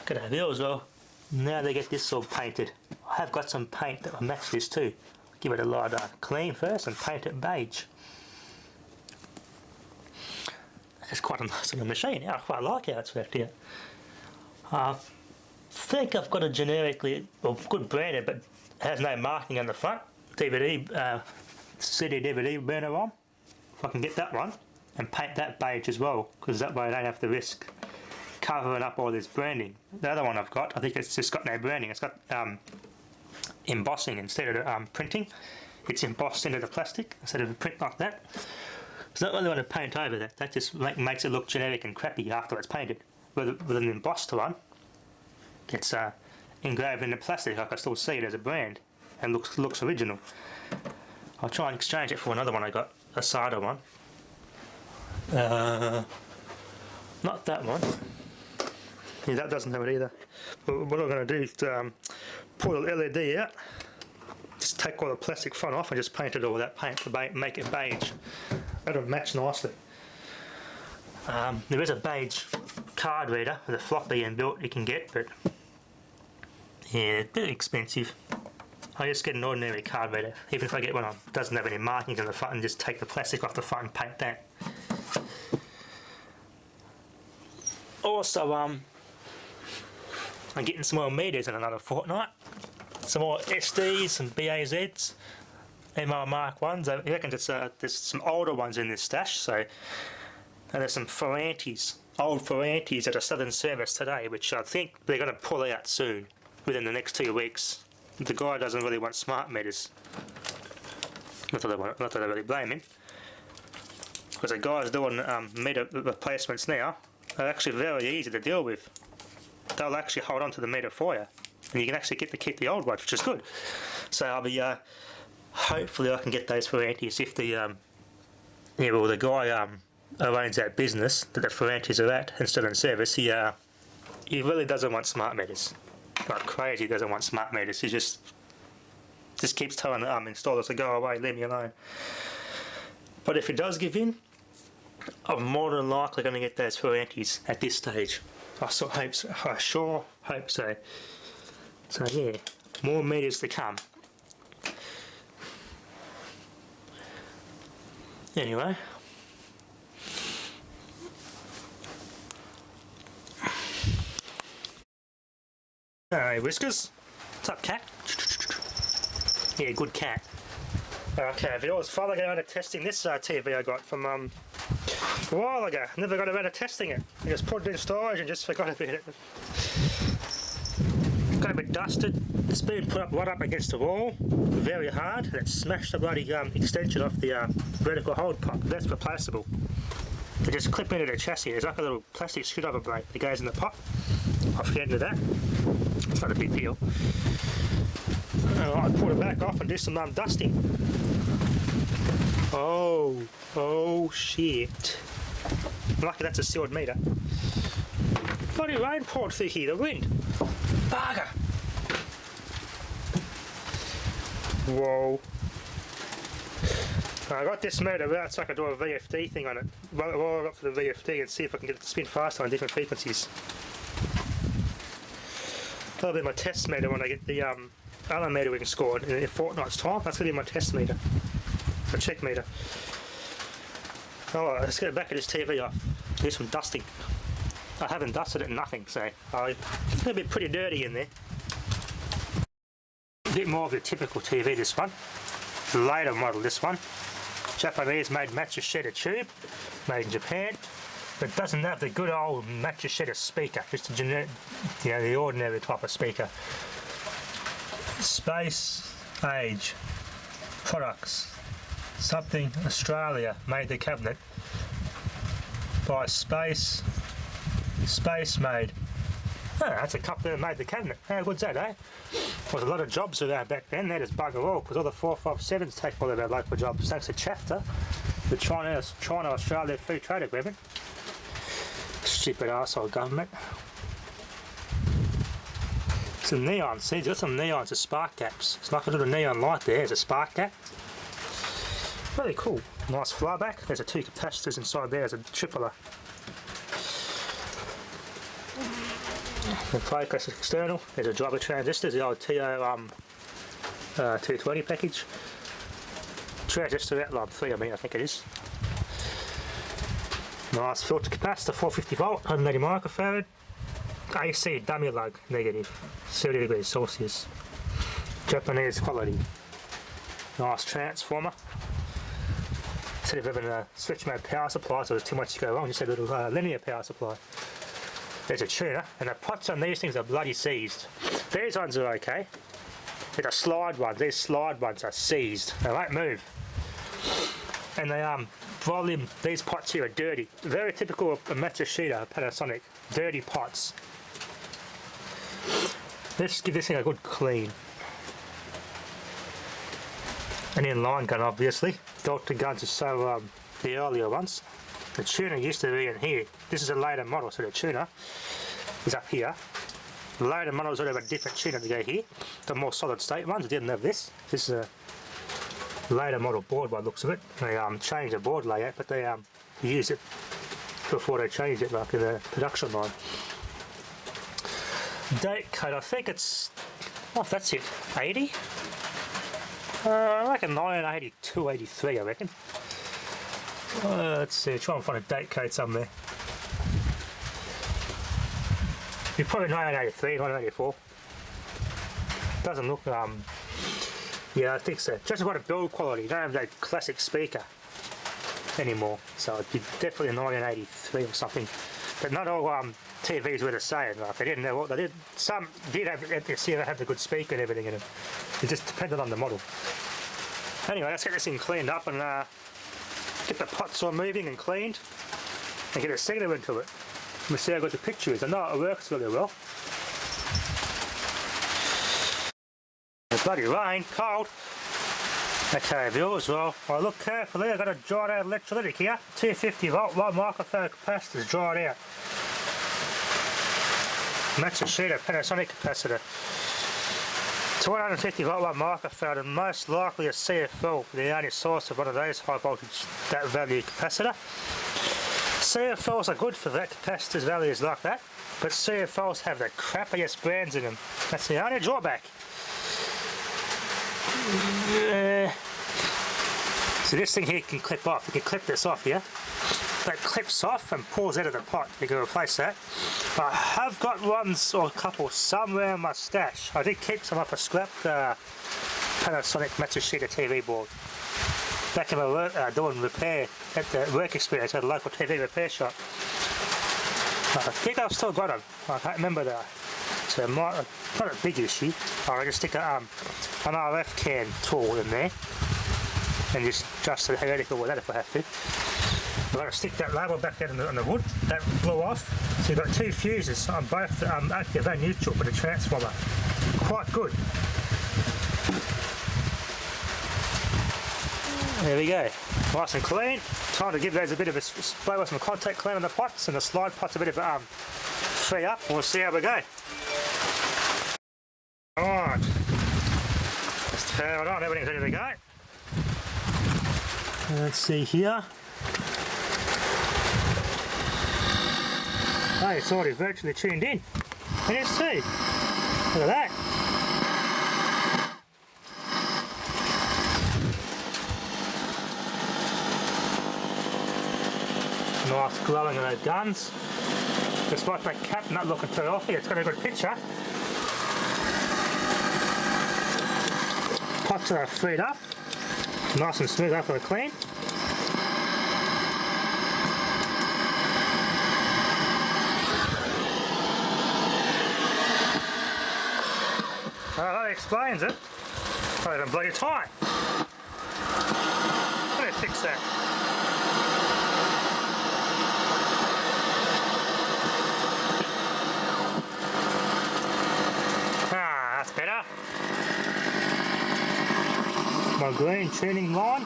G'day there as well. Now they get this all painted. I have got some paint that will match this too. Give it a light clean first and paint it beige. It's quite a nice little machine. I quite like how it's worked out. I think I've got a generically, well, good branded, but has no marking on the front. DVD, CD DVD burner on. If I can get that one and paint that beige as well, because that way I don't have to risk covering up all this branding. The other one I've got, I think it's just got no branding. It's got embossing instead of printing. It's embossed into the plastic instead of a print like that. So I don't really want to paint over that. That just makes it look generic and crappy after it's painted. With an embossed one, it's engraved in the plastic. I can still see it as a brand and looks original. I'll try and exchange it for another one I got, a cider one. Not that one. Yeah, that doesn't have it either. But what I'm going to do is pull the LED out, just take all the plastic front off and just paint it all with that paint to make it beige. That'll match nicely. There is a beige card reader with a floppy inbuilt you can get, but yeah, it's a bit expensive. I just get an ordinary card reader, even if I get one that doesn't have any markings on the front, and just take the plastic off the front and paint that. Also, I'm getting some more meters in another fortnight. Some more SDs, some BAZs, MR Mark 1s. I reckon there's some older ones in this stash, so, and there's some Ferrantis, old Ferrantis at a Southern Service today, which I think they're going to pull out soon, within the next 2 weeks. The guy doesn't really want smart meters. Not that I really blame him, because the guys doing meter replacements now are actually very easy to deal with. They'll actually hold on to the meter for you, and you can actually get to keep the old ones, which is good. So I'll be hopefully I can get those Ferrantis if the the guy who owns that business that the Ferrantis are at and still in service, he really doesn't want smart meters. Like crazy, doesn't want smart meters. He just keeps telling the installers to go away, leave me alone. But if it does give in, I'm more than likely going to get those Ferrantis at this stage. I sure hope so. So yeah, more meters to come. Anyway. Hey Whiskers, what's up cat? Yeah, good cat. Okay, if it was fun, I got around to testing this TV I got from a while ago. Never got around to testing it. I just put it in storage and just forgot about it. Got a bit dusted. It's been put up right up against the wall, very hard, and it smashed the bloody extension off the vertical hold pop. That's replaceable. They just clip into the chassis. There's like a little plastic screwdriver blade that goes in the pot. I'll forget into that. It's not a big deal. I'll pull it back off and do some dusting. Oh shit. Lucky that's a sealed meter. Bloody rain poured through here, the wind. Bugger. Whoa. I got this meter out so I can do a VFD thing on it. Roll it up for the VFD and see if I can get it to spin faster on different frequencies. That'll be my test meter when I get the other meter we can score in a fortnight's time. That's going to be my test meter. A check meter. Alright, let's get back at this TV off. Do some dusting. I haven't dusted it, nothing, so it's going to be pretty dirty in there. A bit more of the typical TV, this one. The later model, this one. Japanese made Matsushita tube, made in Japan. But it doesn't have the good old Matsushita speaker, just a generic, the ordinary type of speaker. Space Age Products. Something Australia made the cabinet by Space Made. Oh, that's a company that made the cabinet. How good's that, eh? There was a lot of jobs around back then. They just bugger all, because all the 457s take all of our local jobs. Thanks to Chafter, the China-Australia Free Trade Agreement. Stupid arsehole government. Some neon, see, there's some neons as spark gaps. It's like a little neon light there, there's a spark gap. Really cool. Nice flyback. There's a 2 capacitors inside there as a tripler. The focus is external. There's a driver transistor, the old TO 220 package. Transistor outline 3, I think it is. Nice filter capacitor, 450 volt, 180 microfarad. AC dummy lug, negative, 70 degrees Celsius. Japanese quality. Nice transformer. Instead of having a switch mode power supply, so there's too much to go wrong, just a little linear power supply. There's a tuner, and the pots on these things are bloody seized. These ones are okay. They're the slide ones. These slide ones are seized. They won't move. And the volume, these pots here are dirty. Very typical of a Matsushita, Panasonic. Dirty pots. Let's give this thing a good clean. An inline gun, obviously. Delta guns are so the earlier ones. The tuner used to be in here. This is a later model, so the tuner is up here. The later models would have a different tuner to go here. The more solid state ones didn't have this. This is a later model board by the looks of it. They changed the board layout, but they used it before they changed it, like in the production line. Date code, I think it's, oh, that's it, 80? I reckon 1982, 83, I reckon. Let's see, try and find a date code somewhere. You're probably 1983, 1984. Doesn't look, yeah, I think so. Just about a build quality, you don't have that classic speaker anymore. So it'd be definitely 1983 or something. But not all TVs were the same. Like they didn't know what they did. Some did have, have the good speaker and everything in them. It just depended on the model. Anyway, let's get this thing cleaned up and get the pots all moving and cleaned and get a signal into it. We'll see how good the picture is. I know it works really well. The bloody rain, cold. Okay, viewers, well, I look carefully. I've got a dried out electrolytic here. 250 volt, 1 microfarad capacitor's dried out. Matsushita Panasonic capacitor. 250 volt 1 microfarad, and most likely a CFL, the only source of one of those high voltage that value capacitor. CFLs are good for that, capacitors values like that, but CFLs have the crappiest brands in them. That's the only drawback. So this thing here can clip off. You can clip this off here. That clips off and pulls out of the pot. You can replace that. I have got ones or a couple somewhere in my stash. I did keep some off a scrapped Panasonic Matsushita TV board. Back in my work, doing repair at the work experience at a local TV repair shop. I think I've still got them. I can't remember that. So not a big issue. I just stick an RF can tool in there and just adjust the helical with that if I have to. I'm going to stick that label back there on the wood. That blew off. So you've got 2 fuses on both active and neutral for the transformer. Quite good. There we go. Nice and clean. Time to give those a bit of a spray with some contact clean on the pots, and the slide pots a bit of free up. We'll see how we go. Alright. Let's turn it on. Everything's ready to go. Let's see here. Oh, it's already virtually tuned in. It is too. Look at that. Nice glowing of those guns. Despite that cap not looking too healthy, it's got a good picture. Pots are freed up. Nice and smooth after the clean. That explains it. I don't bloody tie. Let me fix that. Ah, that's better. My green tuning line.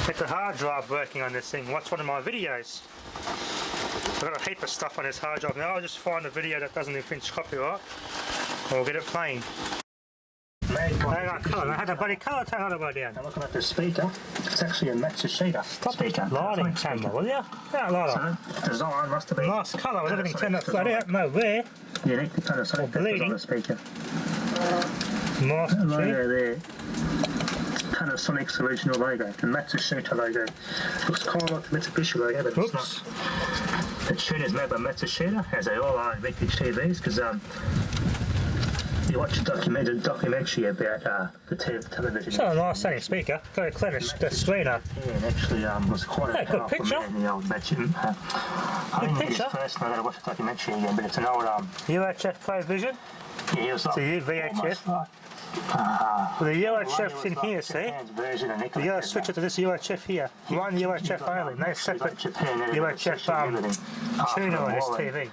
Get the hard drive working on this thing. Watch one of my videos. I've got a heap of stuff on this hard drive now. I'll just find a video that doesn't infringe copyright and we'll get it playing. Man, They got colour. They had a bloody colour tone on the way down. Now looking at the speaker, it's actually a Matsushita speaker. Lighting camera, will you? Yeah, lighter. So, design must have been... Nice colour with everything turned upside out. No wear. Unique to Panasonic on the speaker. Nice The logo tree. there. Panasonic's original logo, the Matsushita logo. Looks kind of like the Mitsubishi logo, but it's not. The tune is made by Matsushita, as they all are in vintage TVs, because you watch a documentary about the television. It's not a nice sounding speaker. Very clean the screen up. Yeah, it actually was quite a good picture. in the old Matsushita. I didn't get his first, and I got to watch the documentary again, but it's an old... UHF Pro Vision. Yeah, it was like... So you VHF. With the UHF in here, see? The yellow switcher to this UHF here. One UHF only, no separate UHF tuner on this TV.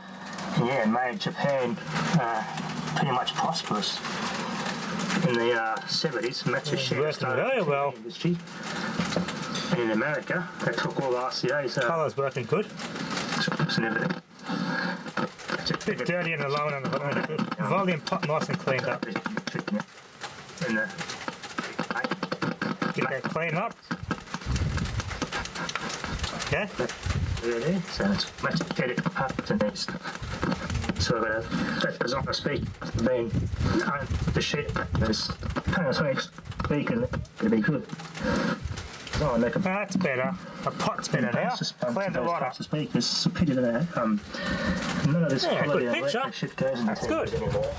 Yeah, made Japan pretty much prosperous in the 70s. Matsushita Working very well. Industry. And in America, they took all the RCA's. Colour's working good. And everything. A bit dirty in the low and on the volume pot nice and cleaned up. And Get that clean up. Okay. really, so it's much better up to next. So that was on the speaker being the shit is Panasonic speaker to be good. Oh, make that's better. A pot's better now. Clean the right up. Speakers, it's a pity that none of this quality good picture. shit goes in the That's good. anymore.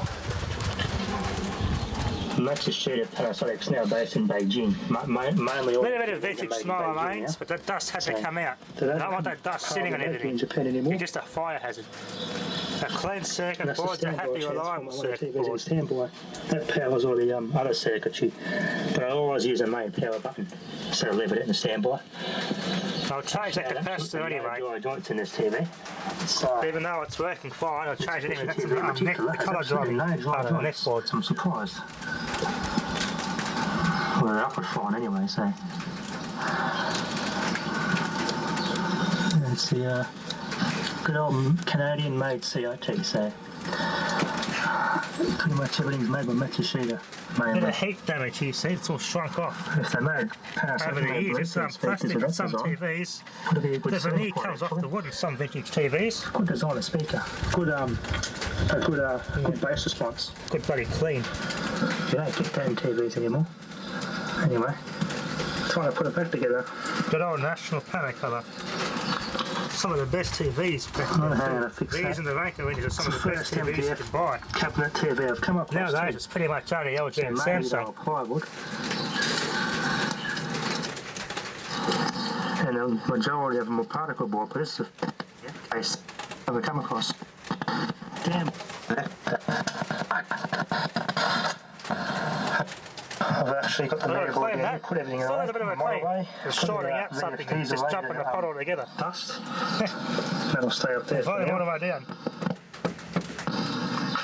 Matsushita Panasonic's now based in Beijing. Mainly all. A little bit of vintage smaller lanes, but that dust had to come out. I don't want that dust sitting on anything. In Japan anymore. It's just a fire hazard. A clean circuit boards are happy reliable circuit boards. Standby. That powers all the other circuitry, but I always use a main power button, so I leave it in the standby. I'll change that capacitor anyway. Joints in this TV. Even though it's working fine, I'll change it anyway. That's the colour driving part of the next board. I'm surprised. Well, they're up with fine anyway, so. It's the good old Canadian-made CIT, so. Pretty much everything's made by Matsushita. Bit of heat damage here, see, it's all shrunk off. If they made Panasonic over the years, it's plastic in some TVs. The veneer comes off the wood in some vintage TVs. Good design of speaker. Good, good bass response. Good bloody clean. You don't get that in TVs anymore. Anyway, trying to put it back together. Good old National Panacolor. Some of the best TVs back then. These and the Ranker ranges are some of the best TVs you could buy. Cabinet TV I've come up with. Nowadays it's pretty much only LG and Samsung. Plywood. And the majority of them are particle board, but this is the case I've come across. Damn. I've actually got the label again, put everything away. It's a bit of a clean. It's sorting out something and just jumping the pot all together. Dust. That'll stay up there. Volume all the way down.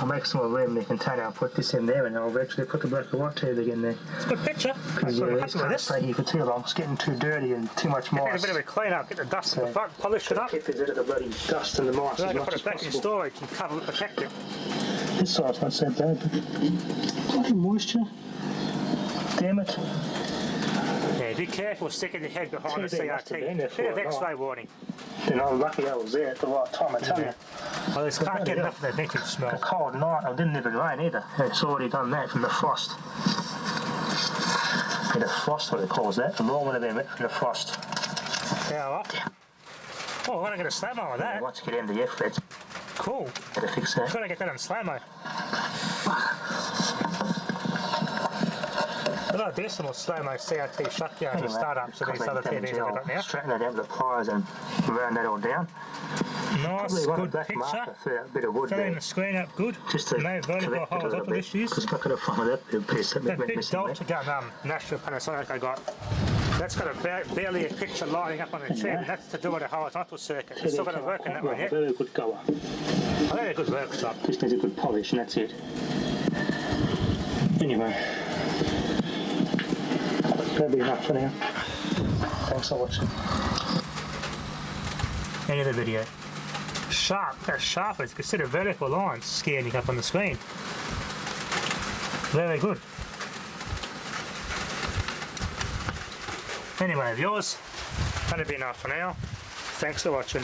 I'll make some more room in the container. I'll put this in there and I'll actually put the black and white TV in there. It's a good picture. Because you can't stay here for too long. It's getting too dirty and too much mice. Get a bit of a clean up, get the dust in the front, polish it up. Keep it out of the bloody dust and the mice as much put as it back in possible. storage and cover it, protect it. This side's not so bad, but bloody moisture. Damn it. Yeah, be careful sticking your head behind the CRT. Bit of X-ray warning. Then I'm lucky I was there at the right time, I tell you. Well, this can't get enough of the vintage smell. A cold night, it didn't even rain either. It's already done that from the frost. Bit of frost, what it calls that. The lawn would have been wet from the frost. Power off. Oh, I want to get a slow-mo on that. Once you get into the F-leds, Cool. better fix that. Gotta get that on slow-mo. I've got a decimal slow-mo CRT shotguns and start-ups of these other TVs I've got now. Straighten that out with the pliers and round that all down. Nice, good picture. Bit of wood Filling there. the screen up good. Just No vertical holes up issues. Because back at the front of that, it'll be That big Delta gun, National Panasonic I got, that's got barely a picture lining up on the trim. That's to do with a horizontal circuit. It's still going to work in that one yet. Very good goer. I think a good workshop. Just needs a good polish and that's it. Anyway. That'll be enough for now. Thanks for watching. End of the video. Sharp, that's sharp as consider vertical lines scanning up on the screen. Very good. Anyway, viewers, that'll be enough for now. Thanks for watching.